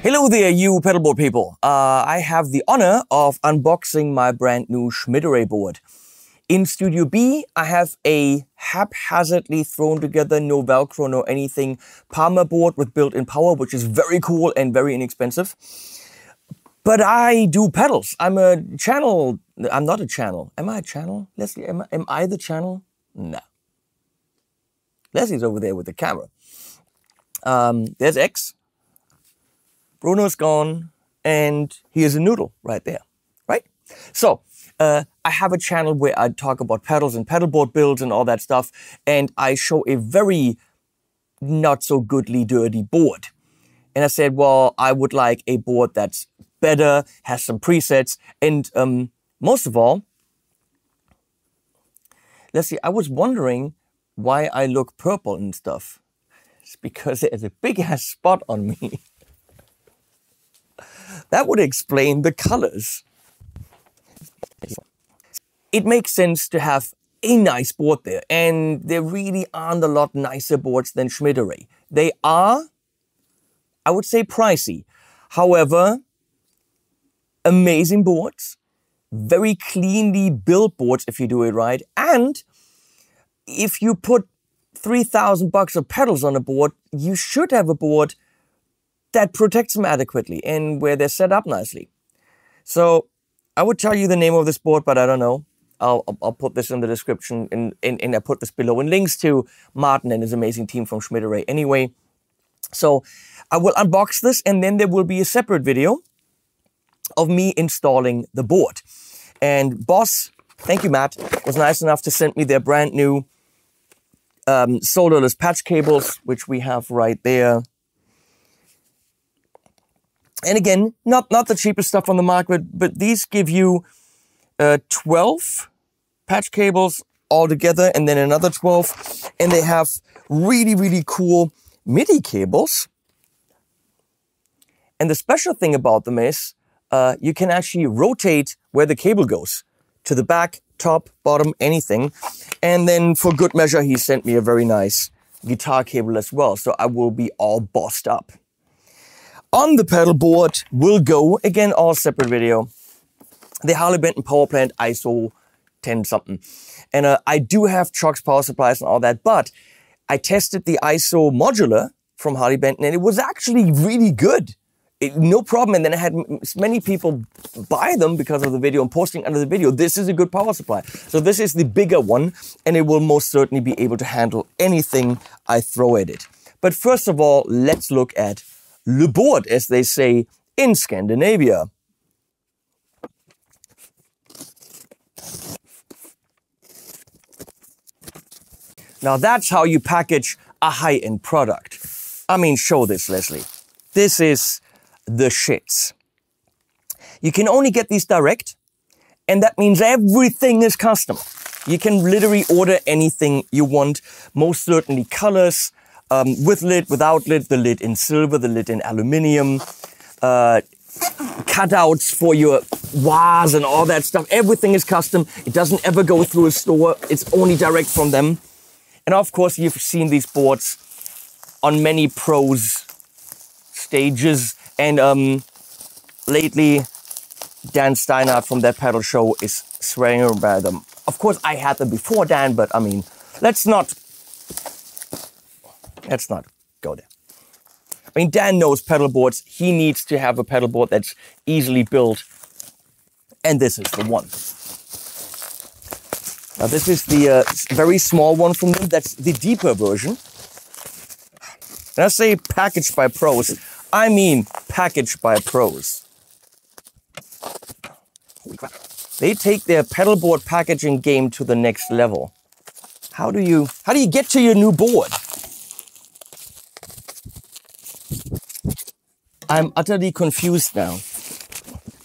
Hello there, you pedalboard people. I have the honor of unboxing my brand new Schmidt board. In Studio B, I have a haphazardly thrown together, no Velcro, no anything, Palmer board with built-in power, which is very cool and very inexpensive. But I do pedals. I'm a channel. I'm not a channel. Am I a channel? Leslie, am I the channel? No. Leslie's over there with the camera. There's X. Bruno's gone, and here's a noodle right there, right? So, I have a channel where I talk about pedals and pedalboard builds and all that stuff, and I show a very not so goodly dirty board. And I said, well, I would like a board that's better, has some presets, and most of all, let's see, I was wondering why I look purple and stuff. It's because there's a big ass spot on me. That would explain the colors. It makes sense to have a nice board there, and there really aren't a lot nicer boards than Schmidt. They are, I would say, pricey. However, amazing boards, very cleanly built boards if you do it right, and if you put $3,000 of pedals on a board, you should have a board that protects them adequately and where they're set up nicely. So I would tell you the name of this board, but I don't know. I'll put this in the description and I put this below in links to Martin and his amazing team from Schmidt anyway. So I will unbox this, and then there will be a separate video of me installing the board. And Boss, thank you Matt, was nice enough to send me their brand new solderless patch cables, which we have right there. And again, not the cheapest stuff on the market, but these give you 12 patch cables all together, and then another 12. And they have really, really cool Midi cables. And the special thing about them is you can actually rotate where the cable goes. To the back, top, bottom, anything. And then for good measure, he sent me a very nice guitar cable as well. So I will be all bossed up. On the pedal board will go, again, all separate video, the Harley Benton ISO 10 something. And I do have trucks, power supplies and all that, but I tested the ISO modular from Harley Benton and it was actually really good. No problem. And then I had many people buy them because of the video and posting under the video. This is a good power supply. So this is the bigger one, and it will most certainly be able to handle anything I throw at it. But first of all, let's look at le board, as they say in Scandinavia. Now that's how you package a high-end product. I mean, show this, Leslie. This is the shits. You can only get these direct, and that means everything is custom. You can literally order anything you want, most certainly colors, with lid, without lid, the lid in silver, the lid in aluminium, cutouts for your wahs and all that stuff. Everything is custom. It doesn't ever go through a store. It's only direct from them. And of course, you've seen these boards on many pros stages. And lately, Dan Steinhardt from that pedal show is swearing by them. Of course, I had them before Dan, but I mean, let's not go there. I mean, Dan knows pedal boards. He needs to have a pedal board that's easily built. And this is the one. Now, this is the very small one from them. That's the deeper version. And I say packaged by pros. I mean packaged by pros. Holy crap. They take their pedal board packaging game to the next level. How do you get to your new board? I'm utterly confused now.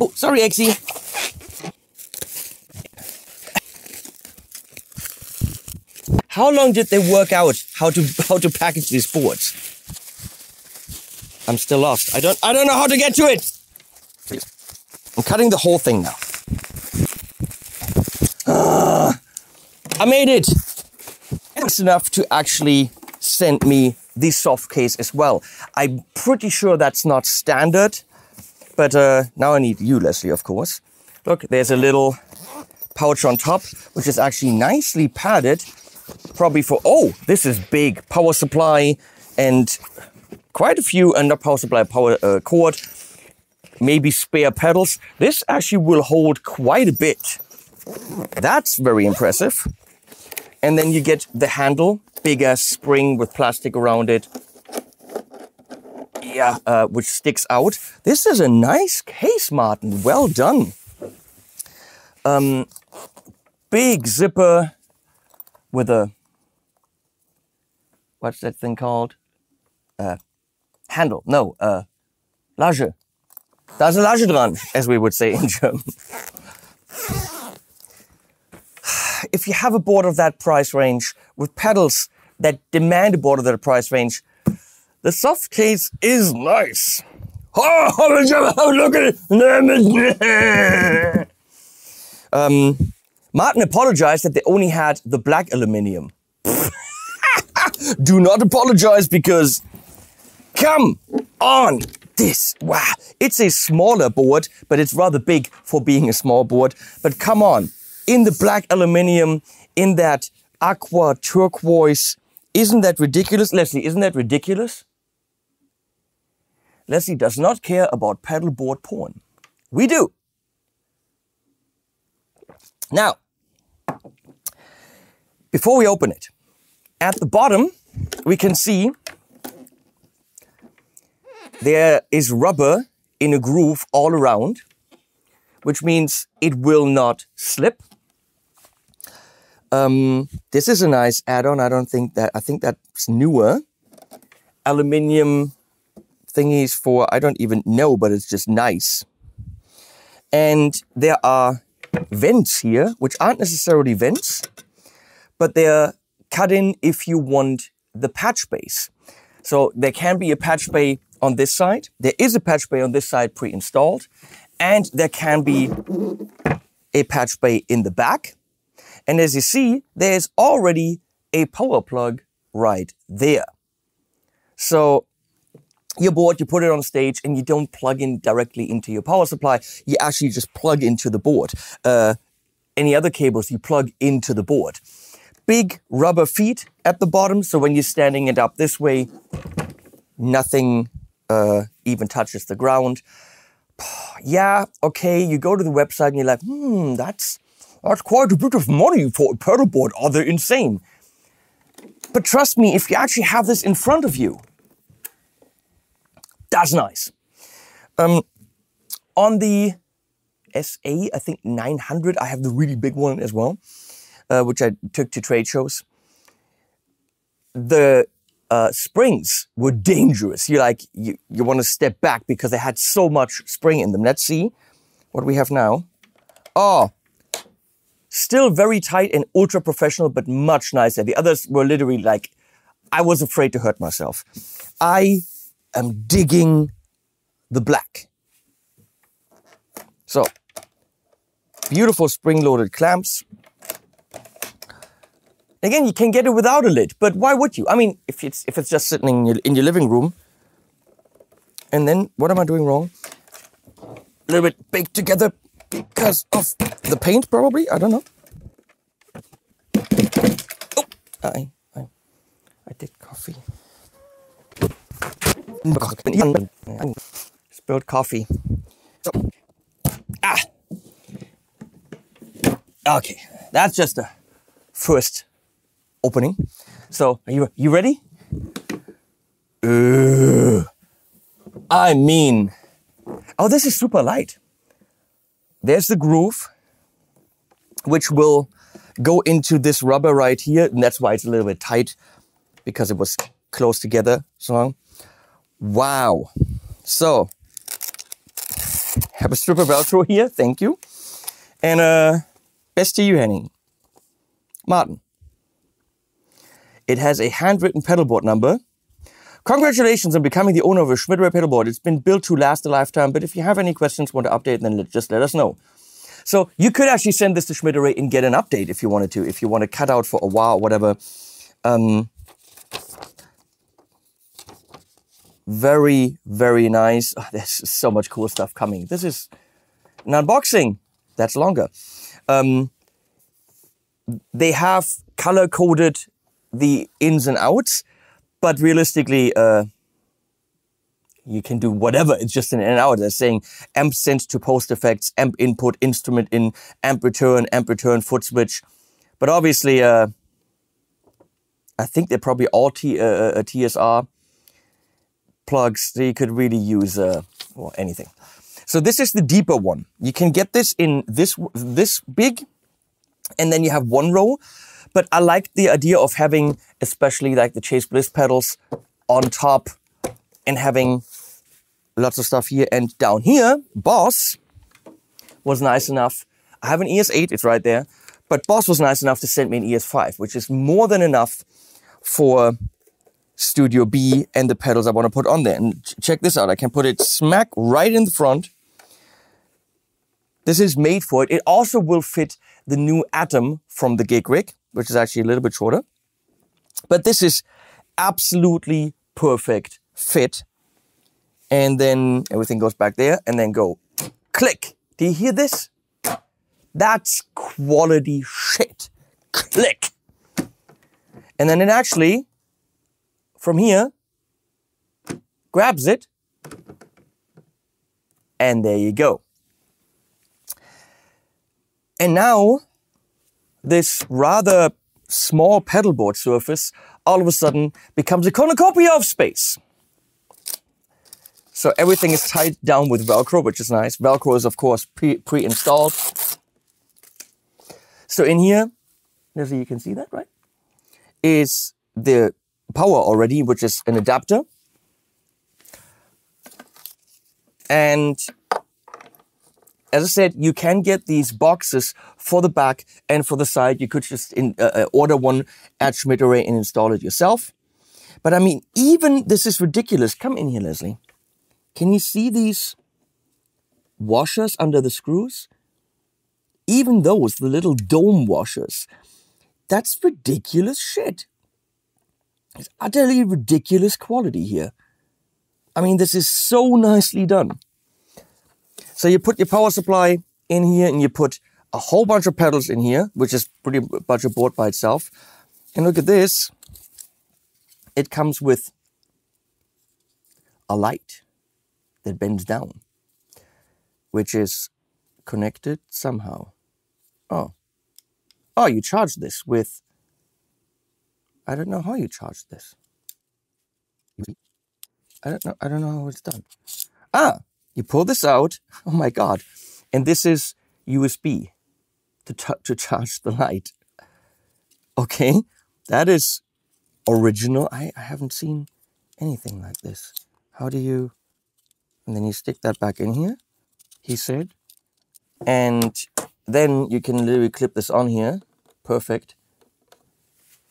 Oh, sorry, Exy. How long did they work out how to package these boards? I'm still lost. I don't know how to get to it. I'm cutting the whole thing now. I made it. It's enough to actually send me the soft case as well. I'm pretty sure that's not standard, but now I need you, Leslie, of course. Look, there's a little pouch on top, which is actually nicely padded, probably for, oh, this is big, power supply and quite a few, and not power supply, power cord, maybe spare pedals. This actually will hold quite a bit. That's very impressive. And then you get the handle, bigger spring with plastic around it. Yeah, which sticks out. This is a nice case, Martin. Well done. Big zipper with a, what's that thing called? Handle. No, Lage. Da ist eine Lage dran, as we would say in German. If you have a board of that price range with pedals that demand a board of that price range, the soft case is nice. Oh, look at it. Martin apologized that they only had the black aluminium. Do not apologize, because come on. This, wow, it's a smaller board, but it's rather big for being a small board. But come on, in the black aluminium, in that aqua turquoise, isn't that ridiculous? Leslie, isn't that ridiculous? Leslie does not care about pedalboard porn. We do. Now, before we open it, at the bottom, we can see there is rubber in a groove all around, which means it will not slip. This is a nice add-on. I think that's newer. Aluminium thingies for, I don't even know, but it's just nice. And there are vents here, which aren't necessarily vents, but they're cut in if you want the patch bays. So there can be a patch bay on this side. There is a patch bay on this side pre-installed, and there can be a patch bay in the back. And as you see, there's already a power plug right there. So your board, you put it on stage and you don't plug in directly into your power supply. You actually just plug into the board. Any other cables, you plug into the board. Big rubber feet at the bottom, so when you're standing it up this way, nothing even touches the ground. Yeah, okay, you go to the website and you're like, that's quite a bit of money for a pedalboard. Are they insane? But trust me, if you actually have this in front of you, that's nice. On the SA, I think 900, I have the really big one as well, which I took to trade shows. The springs were dangerous. You want to step back because they had so much spring in them. Let's see what we have now. Oh, still very tight and ultra professional, but much nicer. The others were literally like, I was afraid to hurt myself. I am digging the black. So, beautiful spring-loaded clamps. Again, you can get it without a lid, but why would you? I mean, if it's just sitting in your living room. And then, what am I doing wrong? A little bit baked together because of the paint, probably. I don't know. Oh, I did coffee. Spilled coffee. So, okay, that's just a first opening. So, are you ready? I mean, oh, this is super light. There's the groove, which will go into this rubber right here, and that's why it's a little bit tight, because it was close together so long. Wow. So, have a strip of Velcro here, thank you. And best to you, Henning. Martin. It has a handwritten pedalboard number. Congratulations on becoming the owner of a Schmidt pedalboard. It's been built to last a lifetime, but if you have any questions, want to update, then just let us know. So you could actually send this to Schmidt and get an update if you wanted to, if you want to cut out for a while or whatever. Very, very nice. Oh, there's so much cool stuff coming. This is an unboxing. That's longer. They have color-coded the ins and outs, but realistically, you can do whatever. It's just an in and out. They're saying amp sent to post effects, amp input, instrument in, amp return, foot switch. But obviously, I think they're probably all TSR plugs, so you could really use well, anything. So this is the deeper one. You can get this in this big, and then you have one row. But I like the idea of having, especially like the Chase Bliss pedals on top and having lots of stuff here. And down here, Boss was nice enough. I have an ES8, it's right there. But Boss was nice enough to send me an ES5, which is more than enough for Studio B and the pedals I want to put on there. And check this out. I can put it smack right in the front. This is made for it. It also will fit the new Atom from the Gig Rig, which is actually a little bit shorter. But this is absolutely perfect fit. And then everything goes back there and then go click. Do you hear this? That's quality shit. Click. And then it actually, from here, grabs it. And there you go. And now, this rather small pedalboard surface all of a sudden becomes a cornucopia of space. So everything is tied down with Velcro, which is nice. Velcro is, of course, pre-installed. So in here, you can see that, right? Is the power already, which is an adapter. And as I said, you can get these boxes for the back and for the side. You could just order one at Schmidt and install it yourself. But I mean, even this is ridiculous. Come in here, Leslie. Can you see these washers under the screws? Even those, the little dome washers. That's ridiculous shit. It's utterly ridiculous quality here. I mean, this is so nicely done. So you put your power supply in here and you put a whole bunch of pedals in here, which is pretty much a board by itself. And look at this. It comes with a light that bends down, which is connected somehow. Oh, you charge this with, I don't know how you charge this. I don't know how it's done. You pull this out, oh my God, and this is USB to charge the light. Okay, that is original. I haven't seen anything like this. How do you, and then you stick that back in here, he said. And then you can literally clip this on here, perfect.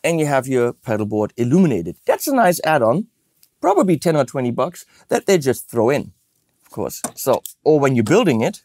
And you have your pedal board illuminated. That's a nice add-on, probably 10 or 20 bucks that they just throw in. Of course. So, or when you're building it,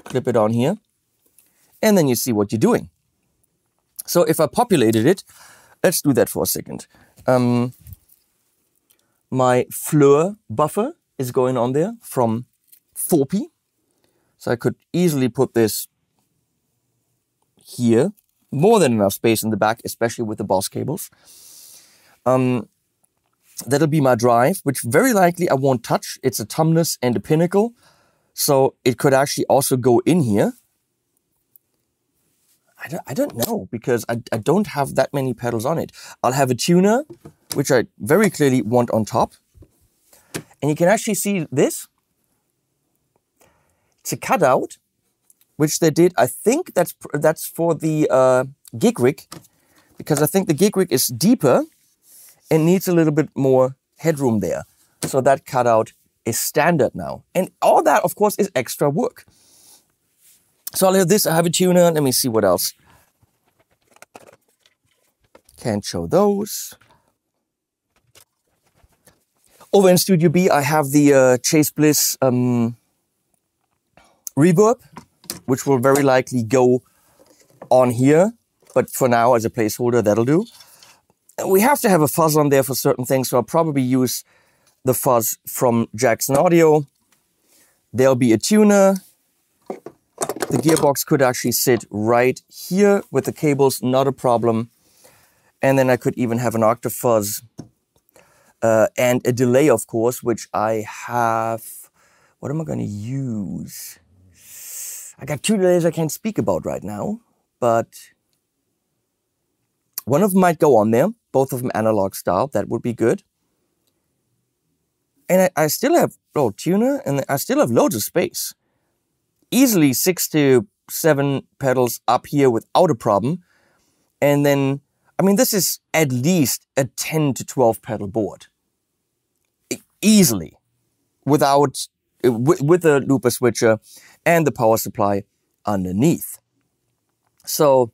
clip it on here, and then you see what you're doing. So if I populated it, let's do that for a second. My Fleur buffer is going on there from 4P. So I could easily put this here. More than enough space in the back, especially with the Boss cables. That'll be my drive, which very likely I won't touch. It's a Thomann and a Pinnacle. So it could actually also go in here. I don't know, because I don't have that many pedals on it. I'll have a tuner, which I very clearly want on top. And you can actually see this. It's a cutout, which they did. I think that's for the Gig Rig, because I think the Gig Rig is deeper and needs a little bit more headroom there. So that cutout is standard now. And all that, of course, is extra work. So I'll have this, I have a tuner. Let me see what else. Can't show those. Over in Studio B, I have the Chase Bliss Reverb, which will very likely go on here. But for now, as a placeholder, that'll do. We have to have a fuzz on there for certain things, so I'll probably use the fuzz from Jackson Audio. There'll be a tuner. The gearbox could actually sit right here with the cables, not a problem. And then I could even have an octave fuzz and a delay, of course, which I have. What am I going to use? I got 2 delays I can't speak about right now, but one of them might go on there, both of them analog style. That would be good. And I still have tuner, and I still have loads of space. Easily 6 to 7 pedals up here without a problem. And then, I mean, this is at least a 10 to 12 pedal board. Easily. Without, with the looper switcher and the power supply underneath. So,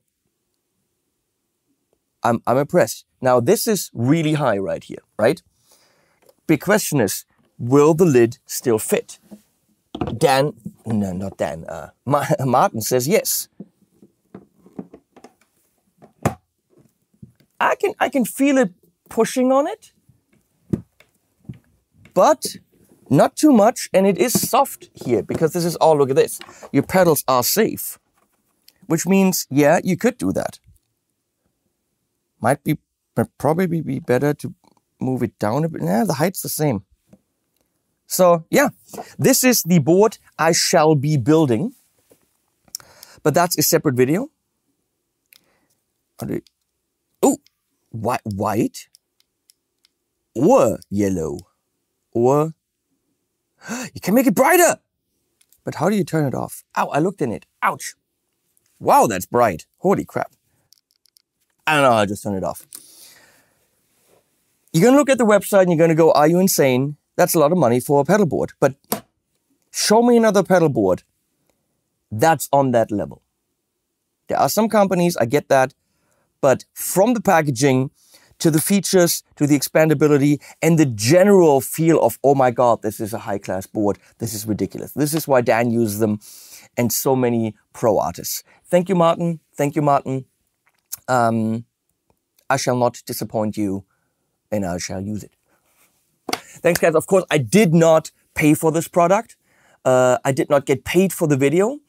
I'm impressed. Now, this is really high right here, right? Big question is, will the lid still fit? Dan, no, not Dan, Martin says yes. I can feel it pushing on it, but not too much, and it is soft here, because this is all, look at this. Your pedals are safe, which means, yeah, you could do that. Might probably be better to move it down a bit. Nah, the height's the same. So, yeah, this is the board I shall be building. But that's a separate video. Oh, white or yellow. Or you can make it brighter. But how do you turn it off? Ow, I looked in it. Ouch. Wow, that's bright. Holy crap. I don't know how to just turn it off. You're going to look at the website and you're going to go, are you insane? That's a lot of money for a pedal board. But show me another pedal board that's on that level. There are some companies, I get that, but from the packaging to the features, to the expandability, and the general feel of, oh my God, this is a high-class board. This is ridiculous. This is why Dan uses them and so many pro artists. Thank you, Martin. Thank you, Martin. I shall not disappoint you, and I shall use it. Thanks, guys. Of course, I did not pay for this product. I did not get paid for the video,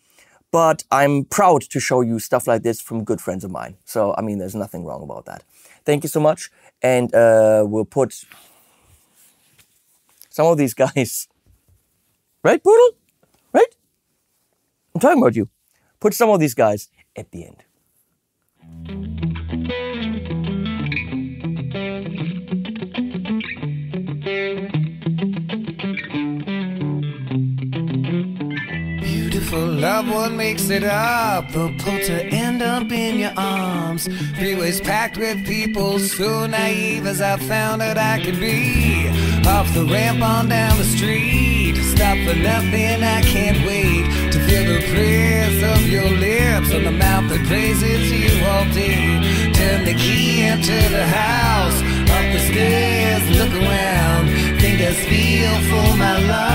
but I'm proud to show you stuff like this from good friends of mine. So, I mean, there's nothing wrong about that. Thank you so much. And we'll put some of these guys, right, Poodle? Right? I'm talking about you. Put some of these guys at the end. Love what makes it up, the pull to end up in your arms. Freeways packed with people, so naive as I found that I could be. Off the ramp on down the street, stop for nothing, I can't wait to feel the press of your lips on the mouth that praises you all day. Turn the key, enter the house, up the stairs, look around, fingers feel for my love.